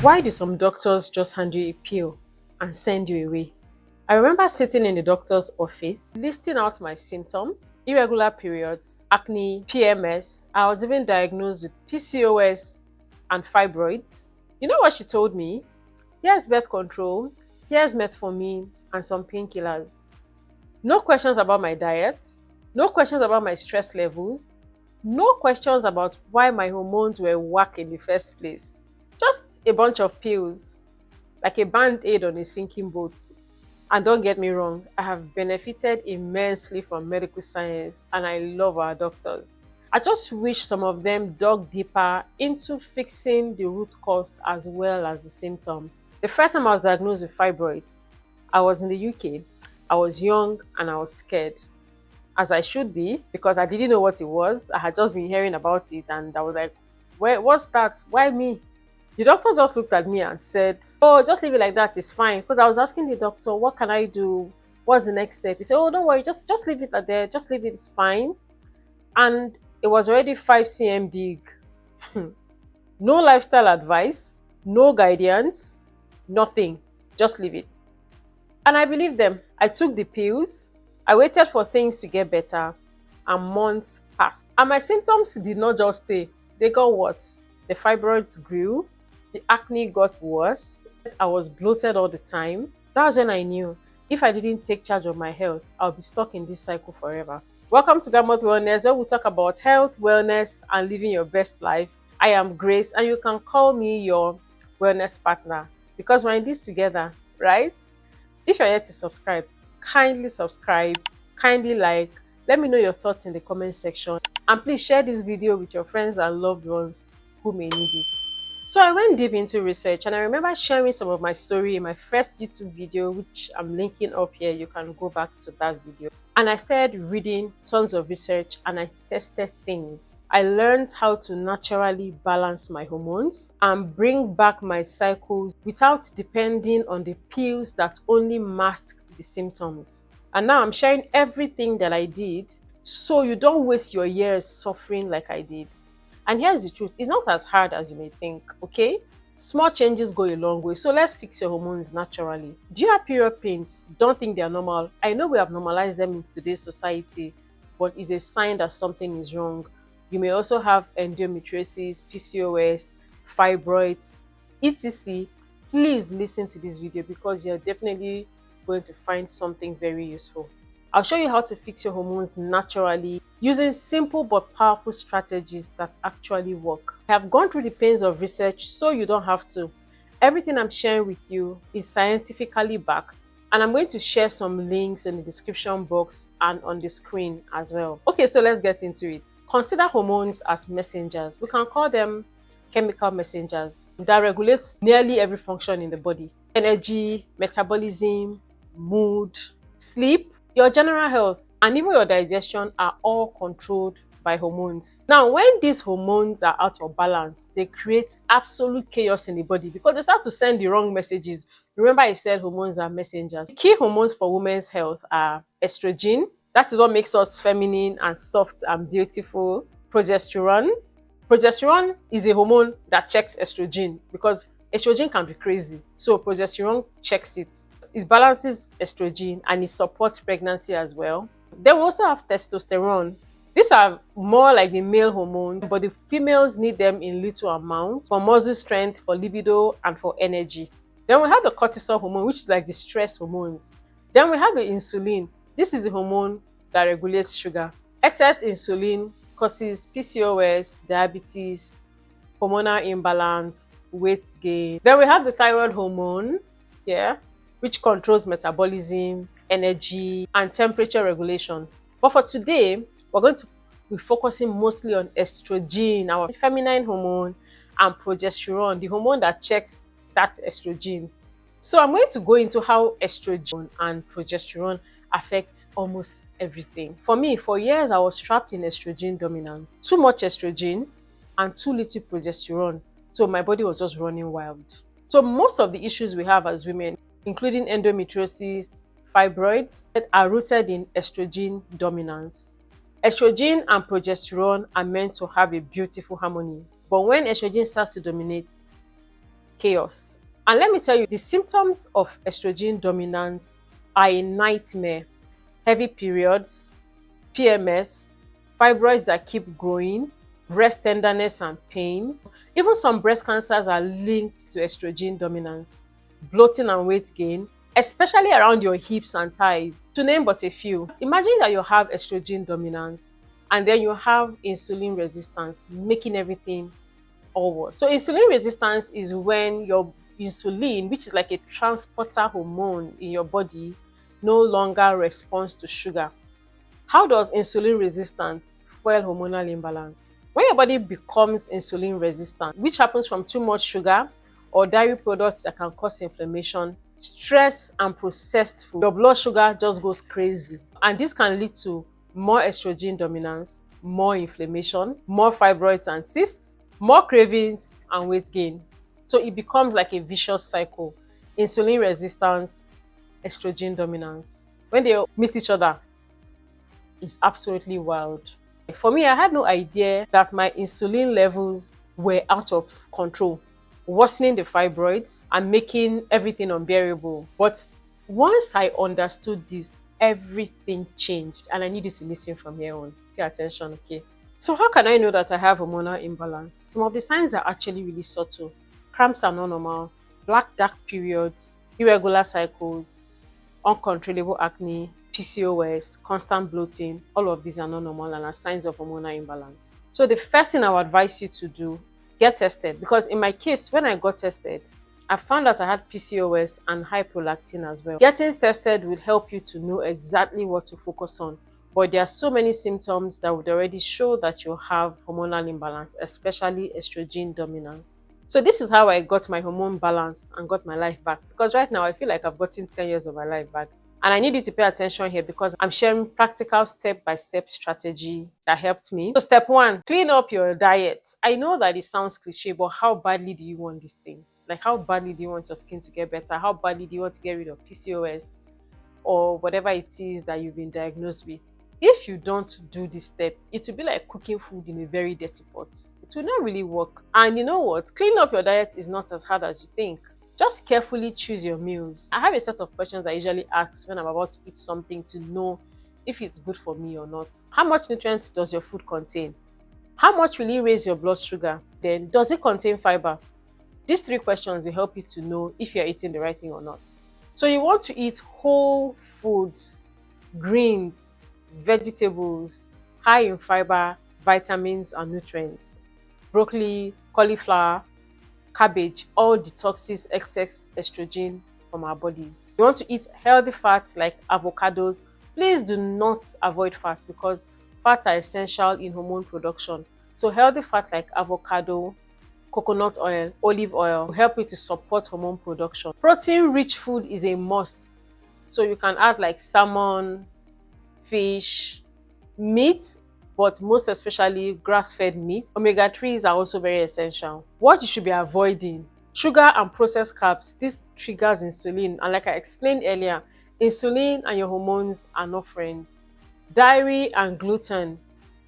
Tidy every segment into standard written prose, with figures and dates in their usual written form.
Why do some doctors just hand you a pill and send you away? I remember sitting in the doctor's office, listing out my symptoms: irregular periods, acne, PMS. I was even diagnosed with PCOS and fibroids. You know what she told me? Here's birth control, here's metformin, and some painkillers. No questions about my diet, no questions about my stress levels, no questions about why my hormones were whack in the first place. Just a bunch of pills, like a band-aid on a sinking boat. And don't get me wrong, I have benefited immensely from medical science and I love our doctors. I just wish some of them dug deeper into fixing the root cause as well as the symptoms. The first time I was diagnosed with fibroids, I was in the UK. I was young and I was scared, as I should be, because I didn't know what it was. I had just been hearing about it and I was like, what's that? Why me? The doctor just looked at me and said, "Oh, just leave it like that, it's fine." Because I was asking the doctor, what can I do? What's the next step? He said, "Oh, don't worry, just leave it like there, just leave it, it's fine." And it was already 5 cm big. No lifestyle advice, no guidance, nothing. Just leave it. And I believed them. I took the pills. I waited for things to get better, and months passed. And my symptoms did not just stay, they got worse. The fibroids grew, the acne got worse, I was bloated all the time. That was when I knew if I didn't take charge of my health, I'll be stuck in this cycle forever. Welcome to Gramott Wellness, where we talk about health, wellness, and living your best life. I am Grace, and you can call me your wellness partner because we're in this together, right? If you're yet to subscribe, kindly like, let me know your thoughts in the comment section, and please share this video with your friends and loved ones who may need it. So I went deep into research and I remember sharing some of my story in my first YouTube video, which I'm linking up here. You can go back to that video. And I started reading tons of research and I tested things. I learned how to naturally balance my hormones and bring back my cycles without depending on the pills that only masked the symptoms. And now I'm sharing everything that I did so you don't waste your years suffering like I did. And here's the truth, it's not as hard as you may think, okay? Small changes go a long way, so let's fix your hormones naturally. Do you have period pains? Don't think they're normal. I know we have normalized them in today's society, but it's a sign that something is wrong. You may also have endometriosis, PCOS, fibroids, etc. Please listen to this video because you're definitely going to find something very useful. I'll show you how to fix your hormones naturally using simple but powerful strategies that actually work. I have gone through the pains of research so you don't have to. Everything I'm sharing with you is scientifically backed, and I'm going to share some links in the description box and on the screen as well. Okay, so let's get into it. Consider hormones as messengers. We can call them chemical messengers that regulate nearly every function in the body: energy, metabolism, mood, sleep, your general health, and even your digestion are all controlled by hormones. Now, when these hormones are out of balance, they create absolute chaos in the body because they start to send the wrong messages. Remember, I said hormones are messengers. The key hormones for women's health are estrogen. That is what makes us feminine and soft and beautiful. Progesterone. Progesterone is a hormone that checks estrogen because estrogen can be crazy. So progesterone checks it. It balances estrogen and it supports pregnancy as well. Then we also have testosterone. These are more like the male hormone, but the females need them in little amounts for muscle strength, for libido, and for energy. Then we have the cortisol hormone, which is like the stress hormones. Then we have the insulin. This is the hormone that regulates sugar. Excess insulin causes PCOS, diabetes, hormonal imbalance, weight gain. Then we have the thyroid hormone, which controls metabolism, energy, and temperature regulation. But for today, we're going to be focusing mostly on estrogen, our feminine hormone, and progesterone, the hormone that checks that estrogen. So I'm going to go into how estrogen and progesterone affect almost everything. For me, for years, I was trapped in estrogen dominance. Too much estrogen and too little progesterone. So my body was just running wild. So most of the issues we have as women, including endometriosis, fibroids, are rooted in estrogen dominance. Estrogen and progesterone are meant to have a beautiful harmony. But when estrogen starts to dominate, chaos. And let me tell you, the symptoms of estrogen dominance are a nightmare. Heavy periods, PMS, fibroids that keep growing, breast tenderness and pain. Even some breast cancers are linked to estrogen dominance, bloating and weight gain, especially around your hips and thighs, to name but a few. Imagine that you have estrogen dominance and then you have insulin resistance, making everything all worse. So insulin resistance is when your insulin, which is like a transporter hormone in your body, no longer responds to sugar. How does insulin resistance fuel hormonal imbalance? When your body becomes insulin resistant, which happens from too much sugar or dairy products that can cause inflammation, stress and processed food, your blood sugar just goes crazy. And this can lead to more estrogen dominance, more inflammation, more fibroids and cysts, more cravings and weight gain. So it becomes like a vicious cycle. Insulin resistance, estrogen dominance. When they meet each other, it's absolutely wild. For me, I had no idea that my insulin levels were out of control, worsening the fibroids and making everything unbearable. But once I understood this, everything changed, and I need you to listen from here on. Pay attention, okay? So how can I know that I have hormonal imbalance? Some of the signs are actually really subtle. Cramps are not normal, black dark periods, irregular cycles, uncontrollable acne, PCOS, constant bloating. All of these are not normal and are signs of hormonal imbalance. So the first thing I would advise you to do, get tested. Because in my case, when I got tested, I found out I had PCOS and high prolactin as well. Getting tested will help you to know exactly what to focus on. But there are so many symptoms that would already show that you have hormonal imbalance, especially estrogen dominance. So this is how I got my hormone balanced and got my life back. Because right now I feel like I've gotten 10 years of my life back. And I need you to pay attention here because I'm sharing practical step-by-step strategy that helped me. So step one, clean up your diet. I know that it sounds cliche, but how badly do you want this thing? Like, how badly do you want your skin to get better? How badly do you want to get rid of PCOS or whatever it is that you've been diagnosed with? If you don't do this step, it will be like cooking food in a very dirty pot. It will not really work. And you know what? Cleaning up your diet is not as hard as you think. Just carefully choose your meals. I have a set of questions I usually ask when I'm about to eat something to know if it's good for me or not. How much nutrients does your food contain? How much will it raise your blood sugar? Then, does it contain fiber? These three questions will help you to know if you're eating the right thing or not. So you want to eat whole foods, greens, vegetables, high in fiber, vitamins and nutrients. Broccoli, cauliflower, cabbage all detoxes excess estrogen from our bodies. You want to eat healthy fats like avocados. Please do not avoid fats because fats are essential in hormone production. So healthy fat like avocado, coconut oil, olive oil will help you to support hormone production. Protein-rich food is a must. So you can add like salmon, fish, meat, but most especially grass-fed meat. Omega-3s are also very essential. What you should be avoiding: sugar and processed carbs. This triggers insulin, and like I explained earlier, insulin and your hormones are not friends. Dairy and gluten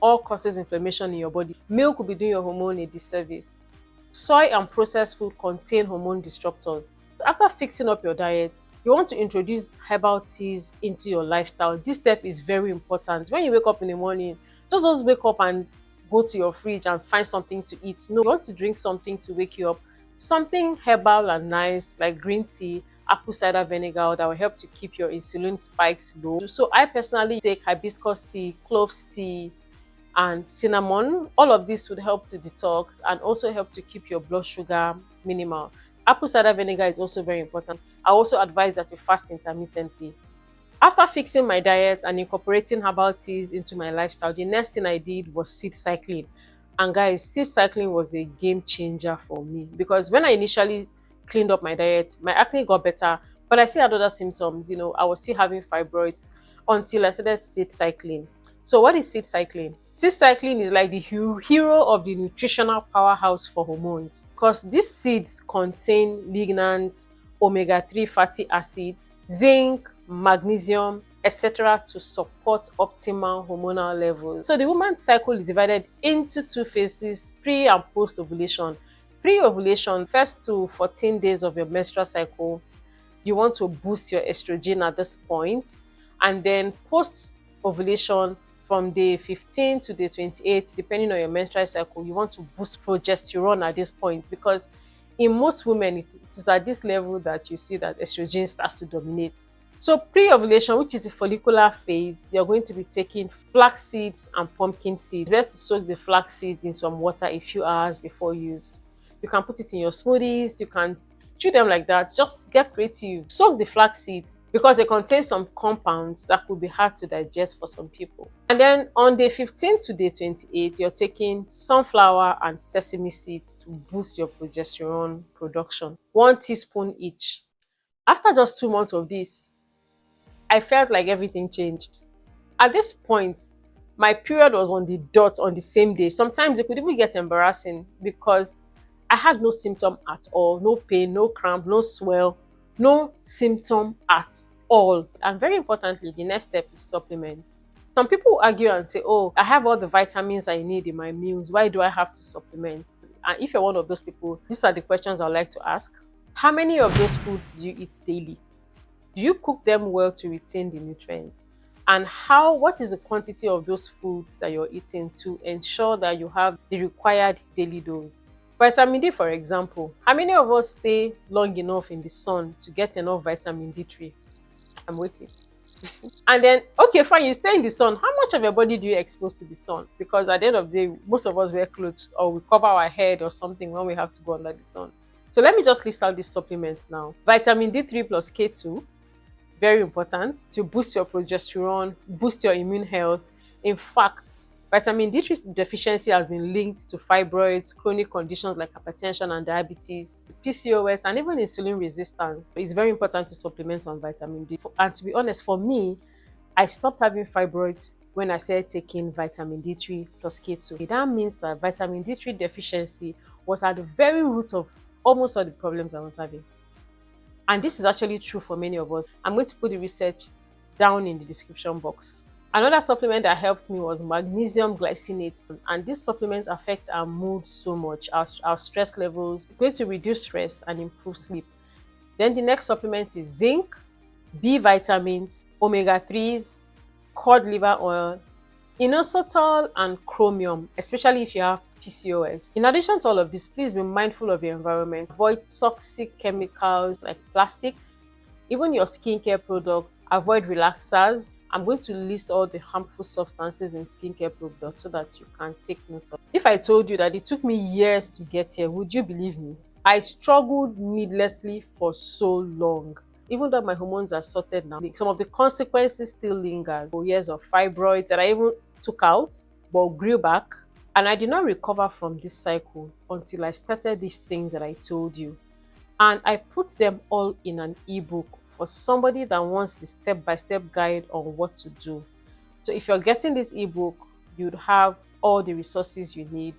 all causes inflammation in your body. Milk will be doing your hormone a disservice. Soy and processed food contain hormone disruptors. After fixing up your diet, you want to introduce herbal teas into your lifestyle. This step is very important. When you wake up in the morning, just don't wake up and go to your fridge and find something to eat. No, you want to drink something to wake you up. Something herbal and nice like green tea, apple cider vinegar that will help to keep your insulin spikes low. So I personally take hibiscus tea, cloves tea, and cinnamon. All of this would help to detox and also help to keep your blood sugar minimal. Apple cider vinegar is also very important. I also advise that you fast intermittently. After fixing my diet and incorporating herbal teas into my lifestyle, the next thing I did was seed cycling. And guys, seed cycling was a game changer for me because when I initially cleaned up my diet, my acne got better, but I still had other symptoms. You know, I was still having fibroids until I started seed cycling. So what is seed cycling? Seed cycling is like the hero of the nutritional powerhouse for hormones because these seeds contain lignans, omega-3 fatty acids, zinc, magnesium, etc. to support optimal hormonal levels. So the woman's cycle is divided into two phases: pre and post ovulation. Pre-ovulation, first to 14 days of your menstrual cycle, you want to boost your estrogen at this point. And then post-ovulation, from day 15 to day 28, depending on your menstrual cycle, you want to boost progesterone at this point, because in most women, it is at this level that you see that estrogen starts to dominate. So pre-ovulation, which is the follicular phase, you're going to be taking flax seeds and pumpkin seeds. It's best to soak the flax seeds in some water a few hours before use. You can put it in your smoothies, you can chew them like that. Just get creative. Soak the flax seeds because they contain some compounds that could be hard to digest for some people. And then on day 15 to day 28, you're taking sunflower and sesame seeds to boost your progesterone production. 1 teaspoon each. After just 2 months of this, I felt like everything changed. At this point, my period was on the dot on the same day. Sometimes it could even get embarrassing because I had no symptom at all. No pain, no cramp, no swell, no symptom at all. And very importantly, the next step is supplements. Some people argue and say, oh, I have all the vitamins I need in my meals. Why do I have to supplement? And if you're one of those people, these are the questions I'd like to ask. How many of those foods do you eat daily? Do you cook them well to retain the nutrients? And what is the quantity of those foods that you're eating to ensure that you have the required daily dose? Vitamin D, for example. How many of us stay long enough in the sun to get enough vitamin D3? I'm waiting. And then, okay, fine, you stay in the sun. How much of your body do you expose to the sun? Because at the end of the day, most of us wear clothes or we cover our head or something when we have to go under the sun. So let me just list out these supplements now. Vitamin D3 plus K2. Very important to boost your progesterone, boost your immune health. In fact, vitamin D3 deficiency has been linked to fibroids, chronic conditions like hypertension and diabetes, PCOS, and even insulin resistance. It's very important to supplement on vitamin D. And to be honest, for me, I stopped having fibroids when I started taking vitamin D3 plus K2. That means that vitamin D3 deficiency was at the very root of almost all the problems I was having. And this is actually true for many of us. I'm going to put the research down in the description box. Another supplement that helped me was magnesium glycinate. And this supplement affects our mood so much, our stress levels. It's going to reduce stress and improve sleep. Then the next supplement is zinc, B vitamins, omega-3s, cod liver oil, inositol, and chromium, especially if you have PCOS. In addition to all of this, please be mindful of your environment. Avoid toxic chemicals like plastics, even your skincare products. Avoid relaxers. I'm going to list all the harmful substances in skincare products so that you can take note of. If I told you that it took me years to get here, would you believe me? I struggled needlessly for so long. Even though my hormones are sorted now, some of the consequences still linger. For years of fibroids that I even took out but grew back. And I did not recover from this cycle until I started these things that I told you. And I put them all in an ebook for somebody that wants the step-by-step guide on what to do. So if you're getting this ebook, you'd have all the resources you need.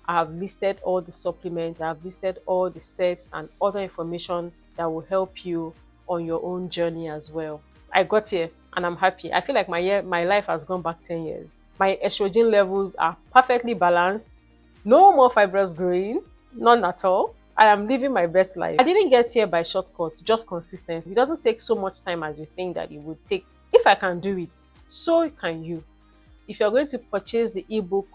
I have listed all the supplements, I have listed all the steps and other information that will help you on your own journey as well. I got here and I'm happy. I feel like my life has gone back 10 years. My estrogen levels are perfectly balanced. No more fibrous growing, none at all. I am living my best life. I didn't get here by shortcuts, just consistency. It doesn't take so much time as you think that it would take. If I can do it, so can you. If you're going to purchase the ebook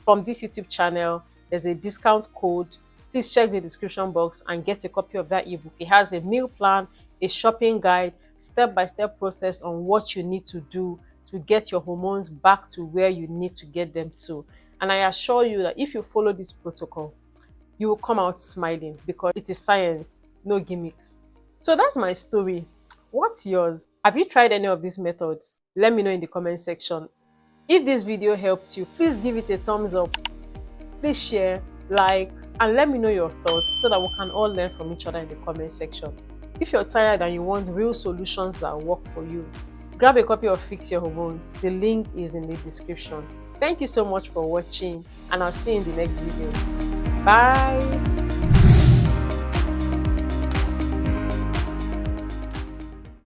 from this YouTube channel, there's a discount code. Please check the description box and get a copy of that ebook. It has a meal plan, a shopping guide, step-by-step process on what you need to do to get your hormones back to where you need to get them to. And I assure you that if you follow this protocol, you will come out smiling because it is science, no gimmicks. So that's my story. What's yours? Have you tried any of these methods? Let me know in the comment section. If this video helped you, please give it a thumbs up. Please share, like, and let me know your thoughts so that we can all learn from each other in the comment section. If you're tired and you want real solutions that work for you, grab a copy of Fix Your Hormones. The link is in the description. Thank you so much for watching, and I'll see you in the next video. Bye!